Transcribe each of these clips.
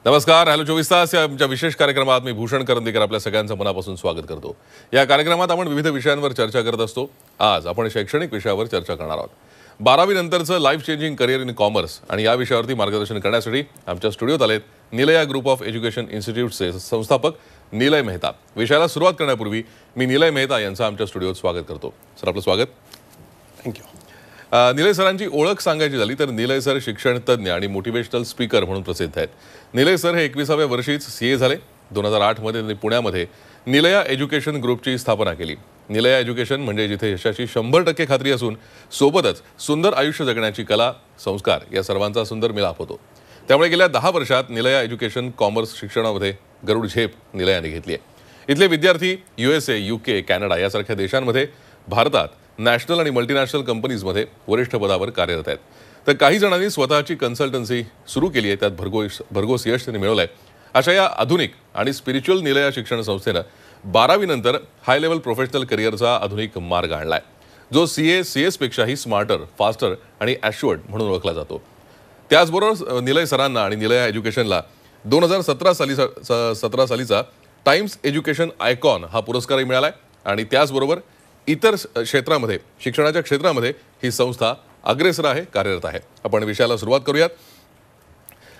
नमस्कार. हॅलो 24 तास या आमच्या विशेष कार्यक्रमात मी भूषण करंदीकर आपल्या सगळ्यांचं मनापासून स्वागत करतो. या कार्यक्रमात आपण विविध विषयांवर चर्चा करत असतो. आज आपण शैक्षणिक विषयावर चर्चा करणार आहोत. 12वी नंतरचं life changing career in commerce आणि या विषयावरती मार्गदर्शन करण्यासाठी आमच्या स्टुडिओत आलेत निलया ग्रुप ऑफ एज्युकेशन इन्स्टिट्यूटचे संस्थापक निलय मेहता. विषयाला सुरुवात करण्यापूर्वी मी निलय मेहता यांचं आमच्या स्टुडिओत स्वागत करतो. सर, आपलं स्वागत. थँक्यू. निलय सरांची ओळख सांगायची झाली तर निलय सर शिक्षण तज्ञ आणि मोटिवेशनल स्पीकर म्हणून प्रसिद्ध आहेत. निलय सर हे 21व्या वर्षीच CA झाले. 2008 मध्ये त्यांनी पुण्यामध्ये निलया एज्युकेशन ग्रुपची स्थापना केली. निलया एज्युकेशन म्हणजे जिथे यशाची 100% खात्री असून सोबतच सुंदर आयुष्य जगण्याची कला, संस्कार या सर्वांचा सुंदर मिलाप होतो. त्यामुळे गेल्या 10 वर्षात निलया एज्युकेशन कॉमर्स शिक्षणामध्ये गरुड झेप निलयाने घेतली आहे. इथले विद्यार्थी USA, UK, कॅनडा यासारख्या देशांमध्ये, भारतात नॅशनल आणि मल्टीनॅशनल कंपनीजमध्ये वरिष्ठ पदावर कार्यरत आहेत. तर काही जणांनी स्वतःची कन्सल्टन्सी सुरू केली आहे. त्यात भरघोस यश त्यांनी मिळवलं आहे. अशा या आधुनिक आणि स्पिरिच्युअल निलया शिक्षण संस्थेनं 12वी नंतर हाय लेवल प्रोफेशनल करिअरचा आधुनिक मार्ग आणला आहे, जो CA, CS पेक्षाही स्मार्टर, फास्टर आणि ॲश्युअर्ड म्हणून ओळखला जातो. त्याचबरोबर निलय सरांना आणि निलया एज्युकेशनला 2017 सालीचा टाइम्स एज्युकेशन आयकॉन हा पुरस्कारही मिळाला आहे. आणि त्याचबरोबर इतर क्षेत्रामध्ये, शिक्षणाच्या क्षेत्रामध्ये ही संस्था अग्रेसर आहे, कार्यरत आहे. आपण विषयाला सुरुवात करूयात.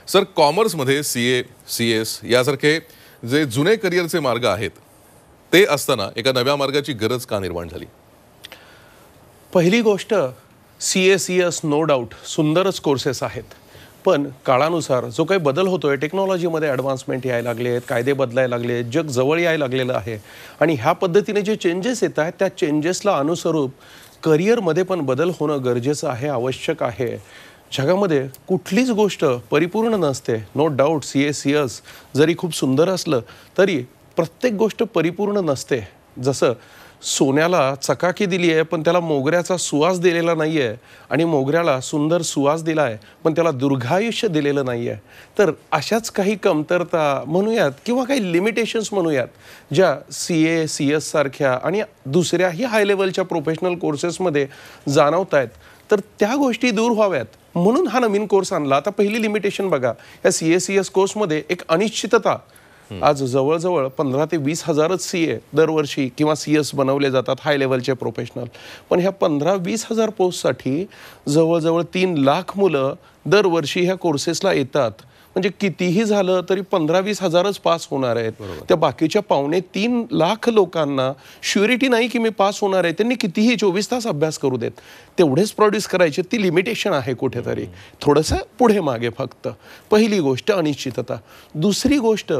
सर, कॉमर्समध्ये CA, CS यासारखे जे जुने करिअरचे मार्ग आहेत ते असताना एका नव्या मार्गाची गरज का निर्माण झाली? पहिली गोष्ट, CA, CS नो डाऊट सुंदरच कोर्सेस आहेत. पण काळानुसार जो काही बदल होतोय, टेक्नॉलॉजीमध्ये ॲडव्हान्समेंट यायला लागले आहेत, कायदे बदलायला लागले आहेत, जग जवळ यायला लागलेलं आहे. आणि ह्या पद्धतीने जे चेंजेस येत आहेत त्या चेंजेसला अनुसरूप करिअरमध्ये पण बदल होणं गरजेचं आहे, आवश्यक आहे. जगामध्ये कुठलीच गोष्ट परिपूर्ण नसते. नो डाऊट CA, CS जरी खूप सुंदर असलं तरी प्रत्येक गोष्ट परिपूर्ण नसते. जसं सोन्याला चकाकी दिली आहे पण त्याला मोगऱ्याचा सुवास दिलेला नाही आहे, आणि मोगऱ्याला सुंदर सुवास दिला आहे पण त्याला दीर्घायुष्य दिलेलं नाही आहे. तर अशाच काही कमतरता म्हणूयात किंवा काही लिमिटेशन्स म्हणूयात, ज्या CA, CS सारख्या आणि दुसऱ्याही हाय लेवलच्या प्रोफेशनल कोर्सेसमध्ये जाणवत आहेत. तर त्या गोष्टी दूर व्हाव्यात म्हणून हा नवीन कोर्स आणला. आता पहिली लिमिटेशन बघा, या CA, CS कोर्समध्ये एक अनिश्चितता. आज जवळजवळ 15 ते 20 हजारच CA दरवर्षी किंवा CS बनवले जातात, हाय लेवलचे प्रोफेशनल. पण ह्या 15-20 हजार पोस्टसाठी जवळजवळ 3 लाख मुलं दरवर्षी ह्या कोर्सेसला येतात. म्हणजे कितीही झालं तरी 15-20 हजारच पास होणार आहेत. त्या बाकीच्या 2.25 लाख लोकांना श्युरिटी नाही की मी पास होणार आहे. त्यांनी कितीही 24 तास अभ्यास करू देत, तेवढेच प्रोड्यूस करायचे. ती लिमिटेशन आहे कुठेतरी, थोडंसं पुढे मागे फक्त. पहिली गोष्ट अनिश्चितता. दुसरी गोष्ट,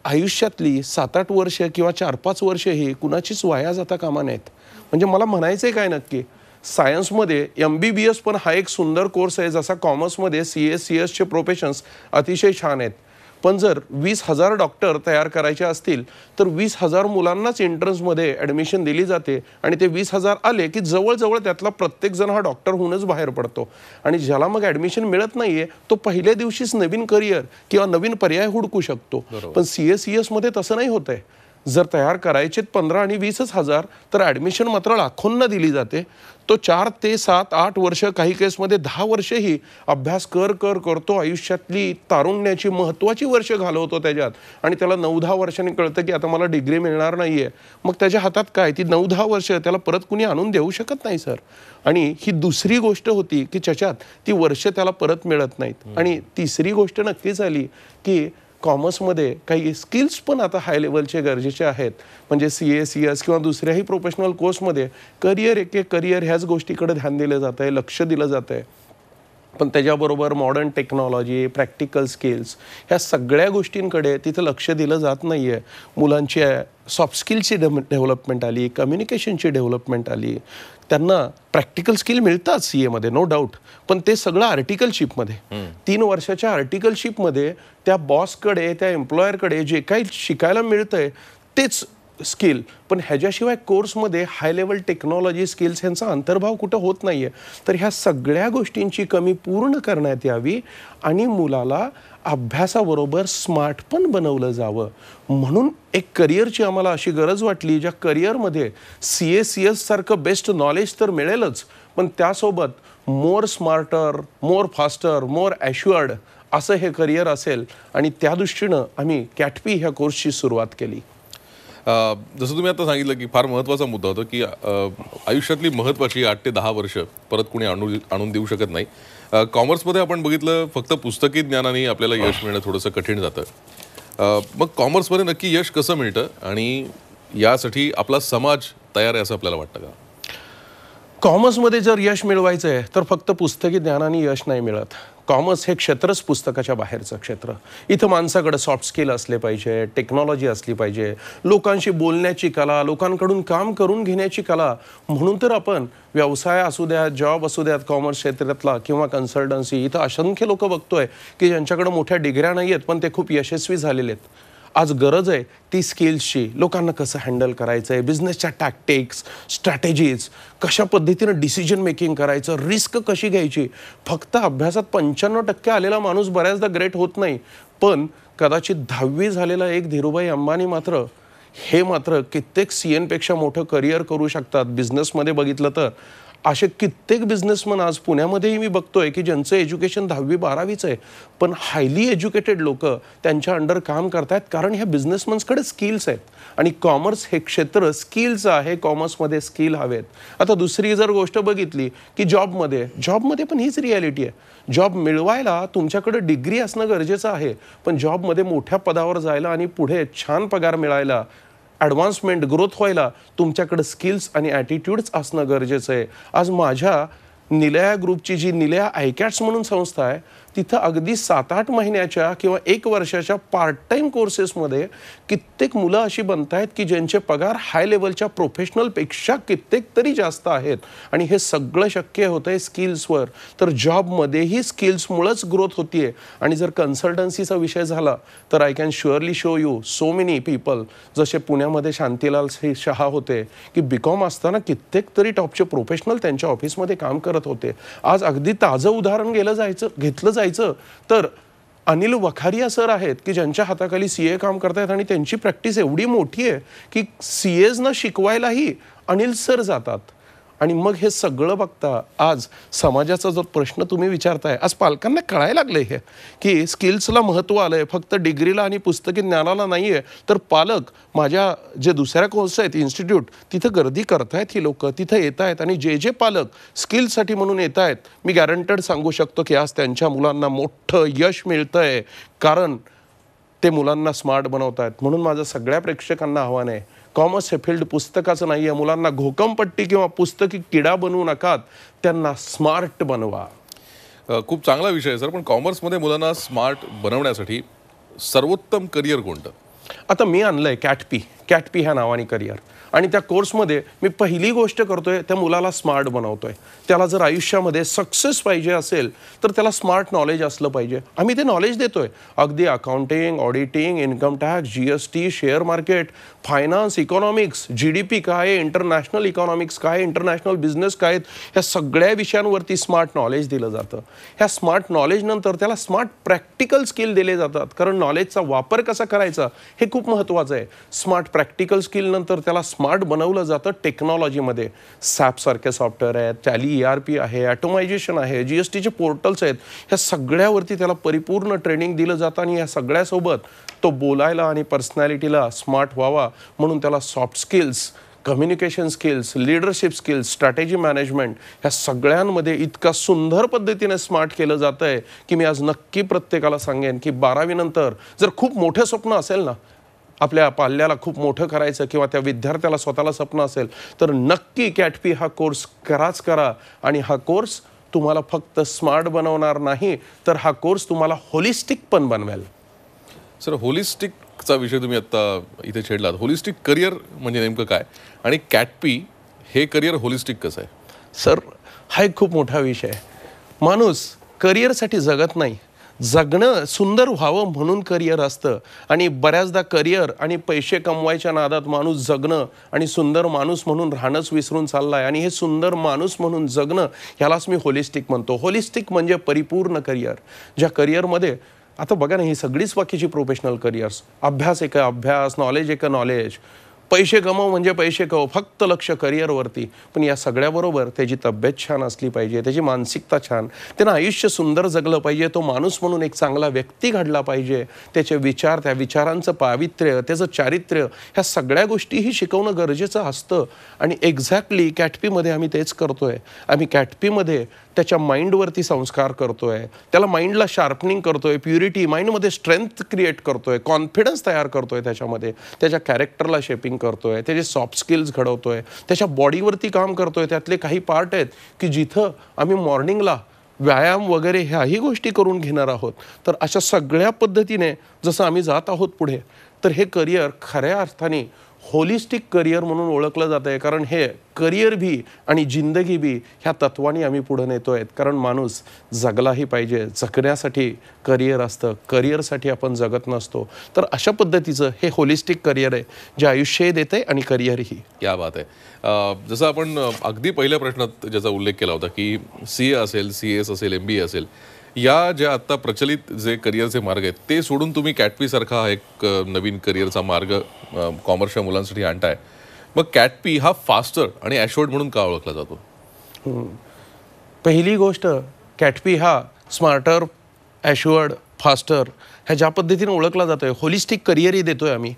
आयुष्यातली 7-8 वर्ष किंवा 4-5 वर्ष ही कुणाचीच वाया जाता कामा नाहीत. म्हणजे मला म्हणायचं आहे काय नक्की, सायन्समध्ये MBBS पण हा एक सुंदर कोर्स आहे, जसा कॉमर्समध्ये CA, CS चे प्रोफेशन्स अतिशय छान आहेत. पण जर 20,000 डॉक्टर तयार करायचे असतील तर 20,000 मुलांनाच एंट्रन्समध्ये ॲडमिशन दिली जाते, आणि ते 20,000 आले की जवळजवळ त्यातला प्रत्येकजण हा डॉक्टर होऊनच बाहेर पडतो. आणि ज्याला मग ॲडमिशन मिळत नाहीये तो पहिल्या दिवशीच नवीन करिअर किंवा नवीन पर्याय हुडकू शकतो. पण CA, CS मध्ये तसं नाही होत आहे. जर तयार करायचे 15 आणि 20 हजार तर ॲडमिशन मात्र लाखोंना दिली जाते. तो 4 ते 7-8 वर्ष, काही केसमध्ये 10 वर्षही अभ्यास करतो. आयुष्यातली तारुण्याची महत्त्वाची वर्ष घालवतो त्याच्यात, आणि त्याला 9-10 वर्षांनी कळतं की आता मला डिग्री मिळणार नाही आहे. मग त्याच्या हातात काय, ती 9-10 वर्ष त्याला परत कुणी आणून देऊ शकत नाही सर. आणि ही दुसरी गोष्ट होती की ज्याच्यात ती वर्ष त्याला परत मिळत नाहीत. आणि तिसरी गोष्ट नक्कीच आली की कॉमर्समध्ये काही स्किल्स पण आता हाय लेवलचे गरजेचे आहेत. म्हणजे CA, CS किंवा दुसऱ्याही प्रोफेशनल कोर्समध्ये करिअर ह्याच गोष्टीकडे ध्यान दिलं जातं आहे, लक्ष दिलं जातं आहे. पण त्याच्याबरोबर मॉडर्न टेक्नॉलॉजी, प्रॅक्टिकल स्किल्स ह्या सगळ्या गोष्टींकडे तिथं लक्ष दिलं जात नाही आहे. मुलांची सॉफ्ट स्किलची डेव्हलपमेंट आली, कम्युनिकेशनची डेव्हलपमेंट आली. त्यांना प्रॅक्टिकल स्किल मिळतात CA मध्ये नो डाऊट, पण ते सगळं आर्टिकलशिपमध्ये, 3 वर्षाच्या आर्टिकलशिपमध्ये त्या बॉसकडे, त्या एम्प्लॉयरकडे जे काही शिकायला मिळतंय तेच स्किल. पण ह्याच्याशिवाय कोर्समध्ये हाय लेवल टेक्नॉलॉजी स्किल्स ह्यांचा अंतर्भाव कुठं होत नाही आहे. तर ह्या सगळ्या गोष्टींची कमी पूर्ण करण्यात यावी आणि मुलाला अभ्यासाबरोबर स्मार्ट पण बनवलं जावं. म्हणून एक करिअरची आम्हाला अशी गरज वाटली, ज्या करिअरमध्ये CA, CS सारखं बेस्ट नॉलेज तर मिळेलच, पण त्यासोबत मोर स्मार्टर, मोर फास्टर, मोर ॲश्युअर्ड असं हे करिअर असेल आणि त्या दृष्टीनं आम्ही कॅटपी ह्या कोर्सची सुरुवात केली. जसं तुम्ही आता सांगितलं की फार महत्त्वाचा मुद्दा होता की आयुष्यातली महत्त्वाची 8 ते 10 वर्ष परत कुणी आणून देऊ शकत नाही. कॉमर्समध्ये आपण बघितलं फक्त पुस्तकी ज्ञानाने आपल्याला यश मिळणं थोडंसं कठीण जातं. मग कॉमर्समध्ये नक्की यश कसं मिळतं आणि यासाठी आपला समाज तयार आहे असं आपल्याला वाटतं का? कॉमर्समध्ये जर यश मिळवायचं आहे तर फक्त पुस्तकी ज्ञानाने यश नाही मिळत. कॉमर्स हे क्षेत्रच पुस्तकाच्या बाहेरचं क्षेत्र. इथं माणसाकडे सॉफ्ट स्किल असले पाहिजे, टेक्नॉलॉजी असली पाहिजे, लोकांशी बोलण्याची कला, लोकांकडून काम करून घेण्याची कला. म्हणून तर आपण व्यवसाय असू द्यात, जॉब असू द्यात, कॉमर्स क्षेत्रातला किंवा कन्सल्टन्सी, इथं असंख्य लोक बघतोय की ज्यांच्याकडे मोठ्या डिग्र्या नाही आहेत पण ते खूप यशस्वी झालेले आहेत. आज गरज आहे ती स्किल्सची. लोकांना कसं हँडल करायचं आहे, बिझनेसच्या टॅक्टिक्स, स्ट्रॅटेजीज, कशा पद्धतीनं डिसिजन मेकिंग करायचं, रिस्क कशी घ्यायची. फक्त अभ्यासात 95% आलेला माणूस बऱ्याचदा ग्रेट होत नाही, पण कदाचित 10वी झालेला एक धीरूभाई अंबानी मात्र कित्येक CNपेक्षा मोठं करिअर करू शकतात. बिझनेसमध्ये बघितलं तर असे कित्येक बिझनेसमन आज पुण्यामध्येही मी बघतोय की ज्यांचं एज्युकेशन 10वी-12वीचं आहे पण हायली एज्युकेटेड लोक त्यांच्या अंडर काम करतायत, कारण ह्या बिझनेसमन्सकडे स्किल्स आहेत. आणि कॉमर्स हे क्षेत्र स्किल्स आहे. कॉमर्समध्ये स्किल हवेत. आता दुसरी जर गोष्ट बघितली की जॉबमध्ये पण हीच रियालिटी आहे. जॉब मिळवायला तुमच्याकडे डिग्री असणं गरजेचं आहे, पण जॉबमध्ये मोठ्या पदावर जायला आणि पुढे छान पगार मिळायला, ॲडव्हान्समेंट, ग्रोथ व्हायला तुमच्याकडे स्किल्स आणि ॲटिट्यूड्स असणं गरजेचं आहे. आज माझ्या निलया ग्रुपची जी निलया आयकॅट्स म्हणून संस्था आहे, तिथं अगदी 7-8 महिन्याच्या किंवा 1 वर्षाच्या पार्ट टाईम कोर्सेसमध्ये कित्येक मुलं अशी बनत आहेत की ज्यांचे पगार हाय लेवलच्या प्रोफेशनलपेक्षा कित्येक तरी जास्त आहेत. आणि हे सगळं शक्य होतं आहे स्किल्सवर. तर जॉबमध्येही स्किल्समुळंच ग्रोथ होती आहे. आणि जर कन्सल्टन्सीचा विषय झाला तर I can surely show you so many people, जसे पुण्यामध्ये शांतीलाल शहा होते की BCom असताना कित्येक तरी टॉपचे प्रोफेशनल त्यांच्या ऑफिसमध्ये काम करत होते. आज अगदी ताजं उदाहरण घेतलं जायचं तर अनिल वखारिया सर आहेत की ज्यांच्या हाताखाली CA काम करतायत आणि त्यांची प्रॅक्टिस एवढी मोठी आहे की CAsना शिकवायलाही अनिल सर जातात. आणि मग हे सगळं बघता आज समाजाचा जो प्रश्न तुम्ही विचारताय, आज पालकांना कळायला लागले हे की स्किल्सला महत्त्व आलंय, फक्त डिग्रीला आणि पुस्तकी ज्ञानाला नाही आहे. तर पालक माझ्या जे दुसऱ्या कोर्स आहेत इन्स्टिट्यूट, तिथं गर्दी करतायत ही लोक, तिथं येत आहेत. आणि जे पालक स्किलसाठी म्हणून येत आहेत, मी गॅरंटेड सांगू शकतो की आज त्यांच्या मुलांना मोठं यश मिळतंय, कारण ते मुलांना स्मार्ट बनवत आहेत. म्हणून माझं सगळ्या प्रेक्षकांना आव्हान आहे, कॉमर्स हे फील्ड पुस्तकाचं नाही आहे. मुलांना घोकमपट्टी किंवा पुस्तकी किडा बनवू नकात, त्यांना स्मार्ट बनवा. खूप चांगला विषय आहे सर. पण कॉमर्समध्ये मुलांना स्मार्ट बनवण्यासाठी सर्वोत्तम करिअर कोणतं? आता मी आणलंय कॅटपी ह्या नावाने करिअर. आणि त्या कोर्समध्ये मी पहिली गोष्ट करतोय, त्या मुलाला स्मार्ट बनवतोय. त्याला जर आयुष्यामध्ये सक्सेस पाहिजे असेल तर त्याला स्मार्ट नॉलेज असलं पाहिजे. आम्ही ते नॉलेज देतोय. अगदी accounting, auditing, income tax, GST, share market, finance, economics, GDP काय आहे, इंटरनॅशनल इकॉनॉमिक्स काय, इंटरनॅशनल बिझनेस काय आहेत, ह्या सगळ्या विषयांवरती स्मार्ट नॉलेज दिलं जातं. ह्या स्मार्ट नॉलेजनंतर त्याला स्मार्ट प्रॅक्टिकल स्किल दिले जातात, कारण नॉलेजचा वापर कसा करायचा हे खूप महत्त्वाचं आहे. स्मार्ट प्रॅक्टिकल स्किल नंतर त्याला स्मार्ट बनवलं जातं टेक्नॉलॉजीमध्ये. SAP सारखे सॉफ्टवेअर आहेत, टॅली ERP आहे, ॲटोमायझेशन आहे, GSTचे पोर्टल्स आहेत. ह्या सगळ्यावरती त्याला परिपूर्ण ट्रेनिंग दिलं जातं. आणि या सगळ्यासोबत तो बोलायला आणि पर्सनॅलिटीला स्मार्ट व्हावा म्हणून त्याला soft skills, communication skills, leadership skills, strategy management ह्या सगळ्यांमध्ये इतका सुंदर पद्धतीने स्मार्ट केलं जातं आहे की मी आज नक्की प्रत्येकाला सांगेन की 12वी नंतर जर खूप मोठं स्वप्न असेल ना, आपल्या पाल्याला खूप मोठं करायचं किंवा त्या विद्यार्थ्याला स्वतःला स्वप्न असेल तर नक्की कॅटपी हा कोर्स करा. आणि हा कोर्स तुम्हाला फक्त स्मार्ट बनवणार नाही, तर हा कोर्स तुम्हाला होलिस्टिक पण बनवेल. सर, होलिस्टिकचा विषय तुम्ही आता इथे छेडलात. होलिस्टिक करिअर म्हणजे नेमकं काय, आणि कॅटपी हे करिअर होलिस्टिक कसं आहे? सर, हा एक खूप मोठा विषय आहे. माणूस करिअरसाठी जगत नाही, जगणं सुंदर व्हावं म्हणून करिअर असतं. आणि बऱ्याचदा करिअर आणि पैसे कमवायच्या नादात माणूस जगणं आणि सुंदर माणूस म्हणून राहणंच विसरून चाललाय. आणि हे सुंदर माणूस म्हणून जगणं ह्यालाच मी होलिस्टिक म्हणतो. होलिस्टिक म्हणजे परिपूर्ण करिअर, ज्या करिअरमध्ये आता बघा ना, ही सगळीच बाकीची प्रोफेशनल करिअर्स, अभ्यास एक अभ्यास, नॉलेज एक नॉलेज, पैसे कमव म्हणजे पैसे कमव, फक्त लक्ष करिअरवरती. पण या सगळ्याबरोबर त्याची तब्येत छान असली पाहिजे, त्याची मानसिकता छान, त्यानं आयुष्य सुंदर जगलं पाहिजे, तो माणूस म्हणून एक चांगला व्यक्ती घडला पाहिजे, त्याचे विचार, त्या विचारांचं पावित्र्य, त्याचं चारित्र्य, ह्या सगळ्या गोष्टीही शिकवणं गरजेचं असतं. आणि एक्झॅक्टली कॅटपीमध्ये आम्ही तेच करतोय. आम्ही कॅटपीमध्ये त्याच्या माइंडवरती संस्कार करतोय, त्याला माइंडला शार्पनिंग करतोय, प्युरिटी माइंडमध्ये स्ट्रेंथ क्रिएट करतोय, कॉन्फिडन्स तयार करतोय त्याच्यामध्ये, त्याच्या कॅरेक्टरला शेपिंग करतोय, त्याचे सॉफ्ट स्किल्स घडवतोय, त्याच्या बॉडीवरती काम करतोय. त्यातले काही पार्ट आहेत की जिथं आम्ही मॉर्निंगला व्यायाम वगैरे ह्याही गोष्टी करून घेणार आहोत. तर अशा सगळ्या पद्धतीने जसं आम्ही जात आहोत पुढे, तर हे करिअर खऱ्या अर्थाने होलिस्टिक करिअर म्हणून ओळखलं जातं आहे. कारण हे करिअर भी आणि जिंदगी भी ह्या तत्वानी आम्ही पुढे नेतो आहेत. कारण माणूस जगलाही पाहिजे, जगण्यासाठी करिअर असतं, करिअरसाठी आपण जगत नसतो. तर अशा पद्धतीचं हे होलिस्टिक करिअर आहे, जे आयुष्यही देते आणि करिअरही. क्या बात आहे. जसं आपण अगदी पहिल्या प्रश्नात ज्याचा उल्लेख केला होता की CA असेल, CS असेल, MBA असेल, या ज्या आत्ता प्रचलित जे करिअरचे मार्ग आहेत ते सोडून तुम्ही कॅटपी सारखा एक नवीन करिअरचा मार्ग कॉमर्सच्या मुलांसाठी आणताय. मग कॅटपी हा फास्टर आणि ॲश्युअर्ड म्हणून का ओळखला जातो? पहिली गोष्ट, कॅटपी हा स्मार्टर, ॲश्युअर्ड, फास्टर ह्या ज्या पद्धतीने ओळखला जातोय, होलिस्टिक करिअरही देतोय आम्ही.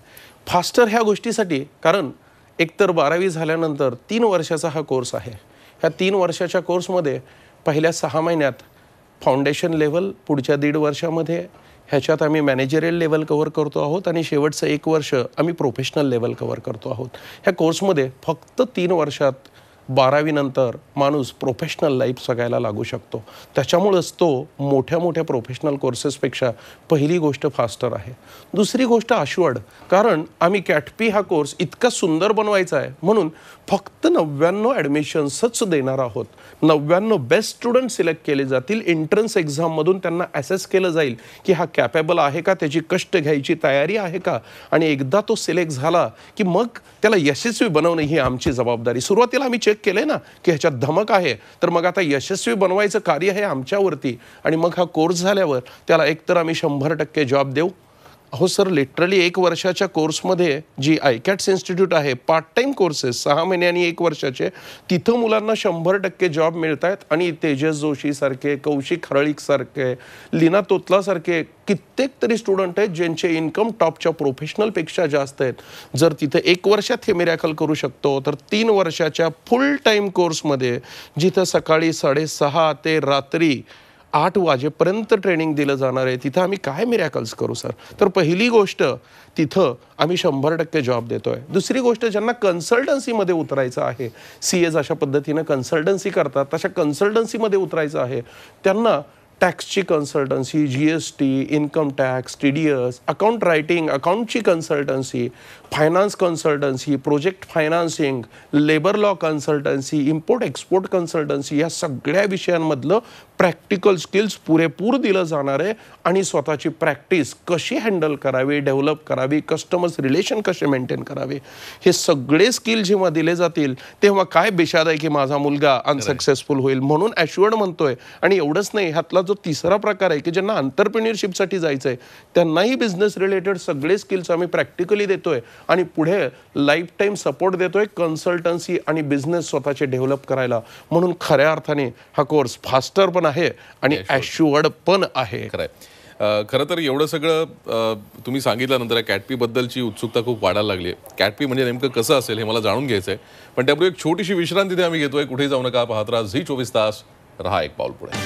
फास्टर ह्या गोष्टीसाठी, कारण एकतर 12वी झाल्यानंतर 3 वर्षाचा हा कोर्स आहे. ह्या 3 वर्षाच्या कोर्समध्ये पहिल्या 6 महिन्यात फाउंडेशन लेवल, पुढच्या 1.5 वर्षामध्ये ह्याच्यात आम्ही मॅनेजरियल लेवल कव्हर करतो आहोत आणि शेवटचं 1 वर्ष आम्ही प्रोफेशनल लेवल कव्हर करतो आहोत. ह्या कोर्समध्ये फक्त 3 वर्षात 12वी नंतर माणूस प्रोफेशनल लाईफ जगायला लागू शकतो. त्याच्यामुळंच तो मोठ्या मोठ्या प्रोफेशनल कोर्सेसपेक्षा पहिली गोष्ट फास्टर आहे. दुसरी गोष्ट ॲश्युअर्ड, कारण आम्ही कॅटपी हा कोर्स इतका सुंदर बनवायचा आहे म्हणून फक्त 99 ॲडमिशन्सच देणार आहोत. 99 बेस्ट स्टुडंट सिलेक्ट केले जातील. एंट्रन्स एक्झाममधून त्यांना ॲसेस केलं जाईल की हा कॅपेबल आहे का, त्याची कष्ट घ्यायची तयारी आहे का, आणि एकदा तो सिलेक्ट झाला की मग त्याला यशस्वी बनवणं ही आमची जबाबदारी. सुरुवातीला आम्ही चेक केले ना की ह्याच्यात धमक आहे, तर मग आता यशस्वी बनवायचं कार्य हे आमच्यावरती. आणि मग हा कोर्स झाल्यावर त्याला एकतर आम्ही 100% जॉब देऊ. हो सर, लिटरली 1 वर्षाच्या कोर्समध्ये जी आयकॅट्स इन्स्टिट्यूट आहे, पार्ट टाईम कोर्सेस 6 महिने आणि 1 वर्षाचे, तिथं मुलांना 100% जॉब मिळत आहेत. आणि तेजस जोशी सारखे, कौशिक हरळीक सारखे, लीना तोतलासारखे कित्येक तरी स्टुडंट आहेत ज्यांचे इन्कम टॉपच्या प्रोफेशनलपेक्षा जास्त आहेत. जर तिथं 1 वर्षात हे मिरॅकल करू शकतो, तर 3 वर्षाच्या फुल टाईम कोर्समध्ये जिथं सकाळी 6:30 ते रात्री 8 वाजेपर्यंत ट्रेनिंग दिलं जाणार आहे, तिथं आम्ही काय मिरॅकल्स करू सर? तर पहिली गोष्ट, तिथं आम्ही 100% जॉब देतोय. दुसरी गोष्ट, ज्यांना कन्सल्टन्सीमध्ये उतरायचं आहे, CAs अशा पद्धतीनं कन्सल्टन्सी करतात, तशा कन्सल्टन्सीमध्ये उतरायचं आहे, त्यांना टॅक्सची consultancy, GST, income tax, TDS, account writing, अकाउंटची consultancy, finance consultancy, project financing, labour law consultancy, import export consultancy, या सगळ्या विषयांमधलं प्रॅक्टिकल स्किल्स पुरेपूर दिलं जाणार आहे. आणि स्वतःची प्रॅक्टिस कशी हँडल करावी, डेव्हलप करावी, कस्टमर्स रिलेशन कसे मेंटेन करावे, हे सगळे स्किल जेव्हा दिले जातील तेव्हा काय बेशाद आहे की माझा मुलगा अनसक्सेसफुल होईल. म्हणून ॲश्युअर्ड म्हणतोय. आणि एवढंच नाही, ह्यातला जो तिसरा प्रकार आहे की ज्यांना एंटरप्रेन्योरशिपसाठी जायचं आहे, त्यांनाही बिझनेस रिलेटेड सगळे स्किल्स आम्ही प्रॅक्टिकली देतोय आणि पुढे लाईफ टाईम सपोर्ट देतोय कन्सल्टन्सी आणि बिझनेस स्वतःचे डेव्हलप करायला. म्हणून खऱ्या अर्थाने हा कोर्स फास्टर पण आहे आणि ॲश्युअर्ड पण आहे. खरं तर एवढं सगळं तुम्ही सांगितल्यानंतर कॅटपी बद्दलची उत्सुकता खूप वाढायला लागली आहे. कॅटपी म्हणजे नेमकं कसं असेल हे मला जाणून घ्यायचं आहे. पण त्यापूर्वी एक छोटीशी विश्रांती तिथे आम्ही घेतोय. कुठेही जाऊ नका, पाहत राहा झी 24 तास, रहा एक पाऊल पुढे.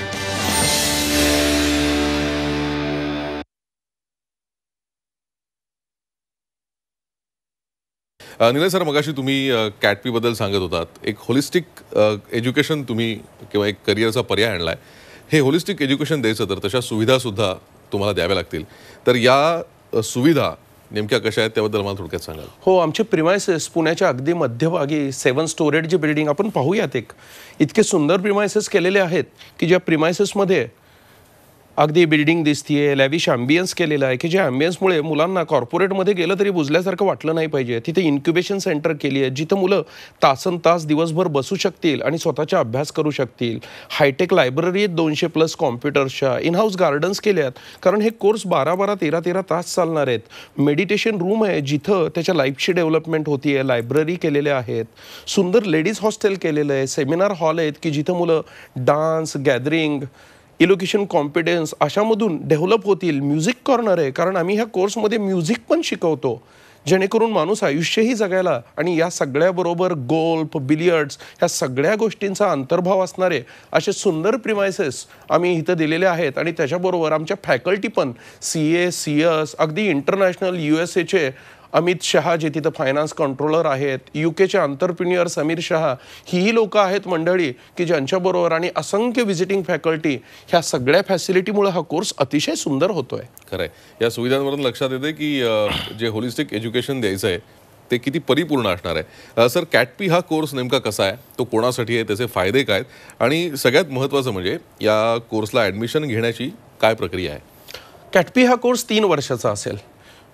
निलय सर, मगाशी तुम्ही कॅटपी बद्दल सांगत होतात. एक होलिस्टिक एज्युकेशन तुम्ही किंवा एक करिअरचा पर्याय आणलाय. हे होलिस्टिक एज्युकेशन द्यायचं तर तशा सुविधासुद्धा तुम्हाला द्याव्या लागतील. तर या सुविधा नेमक्या कशा आहेत त्याबद्दल मला थोडक्यात सांगाल? हो, आमचे प्रिमायसेस पुण्याच्या अगदी मध्यभागी 7 स्टोरेजची बिल्डिंग आपण पाहूयात. इतके सुंदर प्रिमायसेस केलेले आहेत की ज्या प्रिमायसेसमध्ये अगदी बिल्डिंग दिसतीये, लॅविश ॲम्बियन्स केलेलं आहे की जे ॲम्बियन्समुळे मुलांना कॉर्पोरेटमध्ये गेलं तरी बुजल्यासारखं वाटलं नाही पाहिजे. तिथे इन्क्युबेशन सेंटर केली आहे जिथं मुलं तासन तास दिवसभर बसू शकतील आणि स्वतःचा अभ्यास करू शकतील. हायटेक लायब्ररी आहेत 200+ कॉम्प्युटर्सच्या. इन हाऊस गार्डन्स केल्यात कारण हे कोर्स 12-12, 13-13 तास चालणार आहेत. मेडिटेशन रूम आहे जिथं त्याच्या लाईफची डेव्हलपमेंट होतीये. लायब्ररी केलेल्या आहेत. सुंदर लेडीज हॉस्टेल केलेलं आहे. सेमिनार हॉल आहेत की जिथं मुलं डान्स, गॅदरिंग, इलोक्युशन कॉम्पिटन्स अशामधून डेव्हलप होतील. म्युझिक कॉर्नर आहे कारण आम्ही ह्या कोर्समध्ये म्युझिक पण शिकवतो जेणेकरून माणूस आयुष्यही जगायला आणि या सगळ्याबरोबर गोल्फ, बिलियर्ड्स ह्या सगळ्या गोष्टींचा अंतर्भाव असणारे असे सुंदर प्रिमायसेस आम्ही इथं दिलेले आहेत. आणि त्याच्याबरोबर आमच्या फॅकल्टी पण CA, CS, अगदी इंटरनॅशनल USAचे अमित शहा जे तिथं फायनान्स कंट्रोलर आहेत, UKचे एंटरप्रेन्युअर समीर शहा, ही लोक आहेत मंडळी की ज्यांच्याबरोबर आणि असंख्य व्हिजिटिंग फॅकल्टी ह्या सगळ्या फॅसिलिटीमुळे हा कोर्स अतिशय सुंदर होतोय. खरंय. या सुविधांवरून लक्षात येते की जे होलिस्टिक एज्युकेशन द्यायचं आहे ते किती परिपूर्ण असणार आहे. सर, कॅटपी हा कोर्स नेमका कसा आहे, तो कोणासाठी आहे, त्याचे फायदे काय आणि सगळ्यात महत्त्वाचं म्हणजे या कोर्सला ॲडमिशन घेण्याची काय प्रक्रिया आहे? कॅटपी हा कोर्स 3 वर्षाचा असेल.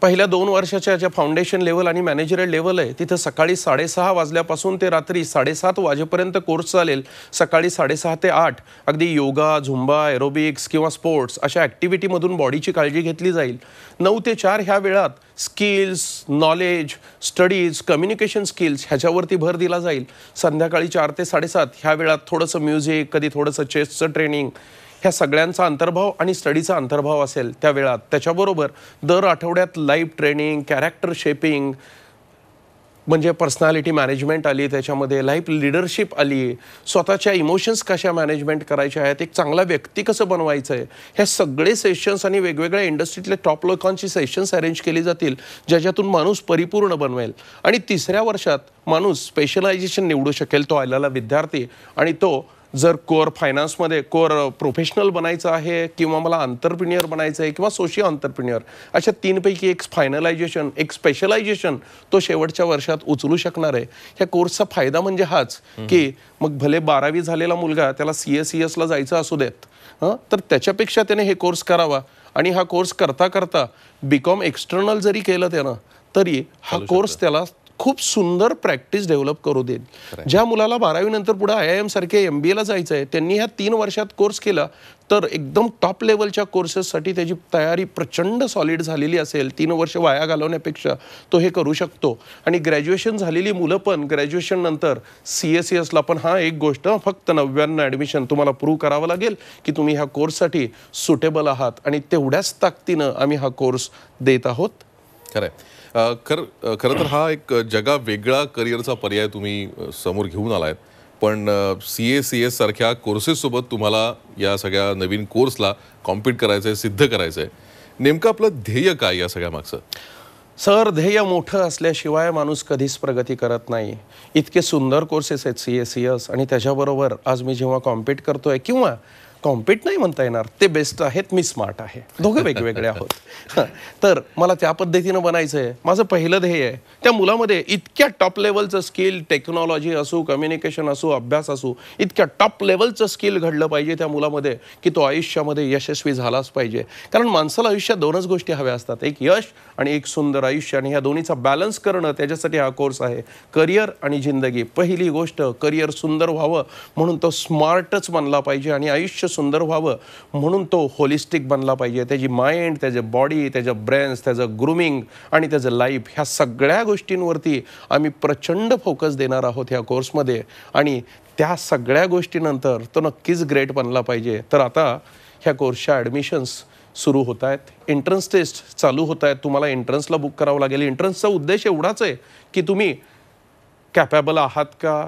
पहिल्या 2 वर्षाच्या ज्या फाउंडेशन लेवल आणि मॅनेजरियल लेवल आहे तिथं सकाळी 6:30 वाजल्यापासून ते रात्री 7:30 वाजेपर्यंत कोर्स चालेल. सकाळी 6:30 ते 8 अगदी योगा, झुंबा, एरोबिक्स किंवा स्पोर्ट्स अशा ॲक्टिव्हिटीमधून बॉडीची काळजी घेतली जाईल. 9 ते 4 ह्या वेळात skills, knowledge, studies, communication skills ह्याच्यावरती भर दिला जाईल. संध्याकाळी 4 ते 7:30 ह्या वेळात थोडंसं म्युझिक, कधी थोडंसं चेसचं ट्रेनिंग, ह्या सगळ्यांचा अंतर्भाव आणि स्टडीचा अंतर्भाव असेल त्या वेळात. त्याच्याबरोबर दर आठवड्यात लाईव्ह ट्रेनिंग, कॅरेक्टर शेपिंग म्हणजे पर्सनॅलिटी मॅनेजमेंट आली, त्याच्यामध्ये लाईफ लिडरशिप आली, स्वतःच्या इमोशन्स कशा मॅनेजमेंट करायच्या आहेत, एक चांगला व्यक्ती कसं बनवायचं आहे, हे सगळे सेशन्स आणि वेगवेगळ्या इंडस्ट्रीतल्या टॉप लोकांची सेशन्स अरेंज केली जातील ज्याच्यातून माणूस परिपूर्ण बनवेल. आणि 3ऱ्या वर्षात माणूस स्पेशलायझेशन निवडू शकेल. तो आलेला विद्यार्थी आणि तो जर कोर फायनान्समध्ये कोर प्रोफेशनल बनायचं आहे किंवा मला एंटरप्रेन्युअर बनायचं आहे किंवा सोशियल एंटरप्रेन्युअर अशा 3पैकी एक फायनलायझेशन, एक स्पेशलायझेशन तो शेवटच्या वर्षात उचलू शकणार आहे. ह्या कोर्सचा फायदा म्हणजे हाच की मग भले 12वी झालेला मुलगा त्याला CS ला जायचं असू देत तर त्याच्यापेक्षा त्याने हे कोर्स करावा आणि हा कोर्स करता करता BCom एक्सटर्नल जरी केलं त्यानं तरी हा कोर्स त्याला खूप सुंदर प्रॅक्टिस डेव्हलप करू देईल. ज्या मुलाला 12वी नंतर पुढे IIM सारखे MBA ला जायचं आहे त्यांनी ह्या 3 वर्षात कोर्स केला तर एकदम टॉप लेवलच्या कोर्सेससाठी त्याची तयारी प्रचंड सॉलिड झालेली असेल. 3 वर्ष वाया घालवण्यापेक्षा तो हे करू शकतो. आणि ग्रॅज्युएशन झालेली मुलं पण ग्रॅज्युएशन नंतर CS ला पण हा एक गोष्ट फक्त 99 ॲडमिशन तुम्हाला प्रूव्ह करावं लागेल की तुम्ही ह्या कोर्ससाठी सुटेबल आहात आणि तेवढ्याच ताकदीनं आम्ही हा कोर्स देत आहोत. खरंय. खरं तर हा एक जगा वेगळा करिअरचा पर्याय तुम्ही समोर घेऊन आलायत. पण CA, CS सारख्या कोर्सेससोबत तुम्हाला या सगळ्या नवीन कोर्सला कॉम्पीट करायचं आहे, सिद्ध करायचं आहे. नेमकं आपलं ध्येय काय या सगळ्या मागचं? सर, ध्येय मोठं असल्याशिवाय माणूस कधीच प्रगती करत नाही. इतके सुंदर कोर्सेस आहेत CA, CS आणि त्याच्याबरोबर आज मी जेव्हा कॉम्पीट करतोय किंवा कॉम्पीट नाही म्हणता येणार, ते बेस्ट आहेत, मी स्मार्ट आहे, दोघं वेगवेगळे आहोत. तर मला त्या पद्धतीनं बनायचं आहे. माझं पहिलं ध्येय आहे त्या मुलामध्ये इतक्या टॉप लेवलचं स्किल, टेक्नॉलॉजी असू, कम्युनिकेशन असू, अभ्यास असू, इतक्या टॉप लेवलचं स्किल घडलं पाहिजे त्या मुलामध्ये की तो आयुष्यामध्ये यशस्वी झालाच पाहिजे. कारण माणसाला आयुष्यात 2च गोष्टी हव्या असतात, एक यश आणि एक सुंदर आयुष्य. आणि ह्या दोन्हीचा बॅलन्स करणं त्याच्यासाठी हा कोर्स आहे. करिअर आणि जिंदगी. पहिली गोष्ट करिअर सुंदर व्हावं म्हणून तो स्मार्टच बनला पाहिजे आणि आयुष्य सुंदर व्हावं म्हणून तो होलिस्टिक बनला पाहिजे. त्याची माइंड, त्याचं बॉडी, त्याचं ब्रेन्स, त्याचं ग्रूमिंग आणि त्याचं लाईफ ह्या सगळ्या गोष्टींवरती आम्ही प्रचंड फोकस देणार आहोत ह्या कोर्समध्ये. आणि त्या सगळ्या गोष्टीनंतर तो नक्कीच ग्रेट बनला पाहिजे. तर आता ह्या कोर्सच्या ॲडमिशन्स सुरू होत आहेत. एंट्रन्स टेस्ट चालू होत आहेत. तुम्हाला एंट्रन्सला बुक करावं लागेल. एंट्रन्सचा उद्देश एवढाच आहे की तुम्ही कॅपेबल आहात का,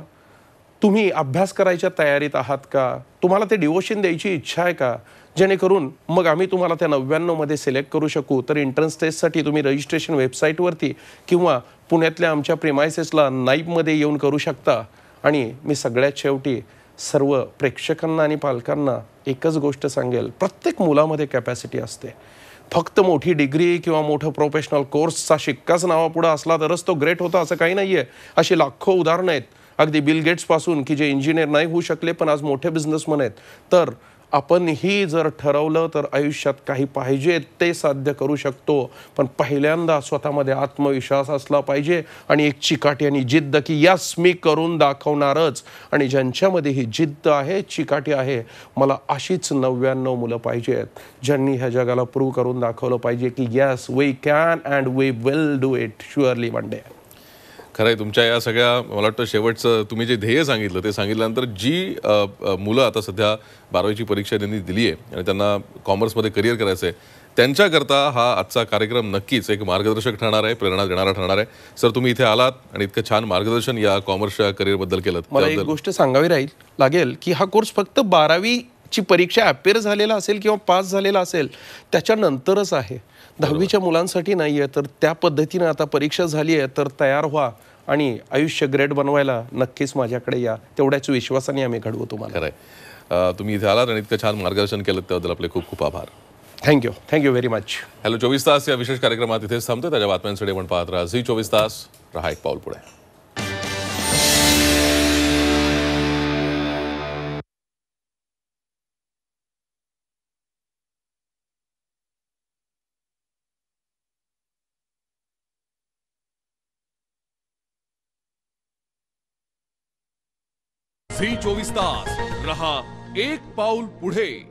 तुम्ही अभ्यास करायच्या तयारीत आहात का, तुम्हाला ते डिवोशन द्यायची इच्छा आहे का, जेणेकरून मग आम्ही तुम्हाला त्या 99मध्ये सिलेक्ट करू शकू. तर एंट्रन्स टेस्टसाठी तुम्ही रजिस्ट्रेशन वेबसाईटवरती किंवा पुण्यातल्या आमच्या प्रिमायसेसला नाईपमध्ये येऊन करू शकता. आणि मी सगळ्यात शेवटी सर्व प्रेक्षकांना आणि पालकांना एकच गोष्ट सांगेल, प्रत्येक मुलामध्ये कॅपॅसिटी असते. फक्त मोठी डिग्री किंवा मोठं प्रोफेशनल कोर्सचा शिक्काच नावापुढं असला तरच तो ग्रेट होता असं काही नाही आहे. अशी लाखो उदाहरणं आहेत, अगदी बिल गेट्सपासून की जे इंजिनियर नाही होऊ शकले पण आज मोठे बिझनेसमन आहेत. तर आपणही जर ठरवलं तर आयुष्यात काही पाहिजे ते साध्य करू शकतो, पण पहिल्यांदा स्वतःमध्ये आत्मविश्वास असला पाहिजे आणि एक चिकाटी आणि जिद्द की यस मी करून दाखवणारच. आणि ज्यांच्यामध्ये ही जिद्द आहे, चिकाटी आहे, मला अशीच 99 मुलं पाहिजेत ज्यांनी ह्या जगाला प्रूव्ह करून दाखवलं पाहिजे की yes we can and we will do it surely one day. खरं आहे, तुमच्या या सगळ्या मला वाटतं शेवटचं तुम्ही जे ध्येय सांगितलं ते सांगितल्यानंतर जी मुलं आता सध्या 12वीची परीक्षा त्यांनी दिली आहे आणि त्यांना कॉमर्समध्ये करिअर करायचं आहे, त्यांच्याकरता हा आजचा कार्यक्रम नक्कीच एक मार्गदर्शक ठरणार आहे, प्रेरणा देणारा ठरणार आहे. सर, तुम्ही इथे आलात आणि इतकं छान मार्गदर्शन या कॉमर्सच्या करिअरबद्दल केलं. मला एक गोष्ट सांगावी लागेल की हा कोर्स फक्त 12वीची परीक्षा अपेअर झालेला असेल किंवा पास झालेला असेल त्याच्यानंतरच आहे. 10वीच्या मुलांसाठी नाही आहे. तर त्या पद्धतीनं आता परीक्षा झाली आहे तर तयार व्हा आणि आयुष्य ग्रेट बनवायला नक्कीच माझ्याकडे या. तेवढ्याच विश्वासाने आम्ही घडवू तुम्हाला. खरं आहे. तुम्ही इथे आलात आणि इतकं छान मार्गदर्शन केलं त्याबद्दल आपले खूप खूप आभार. Thank you very much. हॅलो 24 तास या विशेष कार्यक्रमात इथेच थांबतो. त्याच्या बातम्यांसाठी आपण पाहत राहा झी 24 तास. रहा एक पाऊल पुढे. झी 24 तास रहा एक पाऊल पुढे.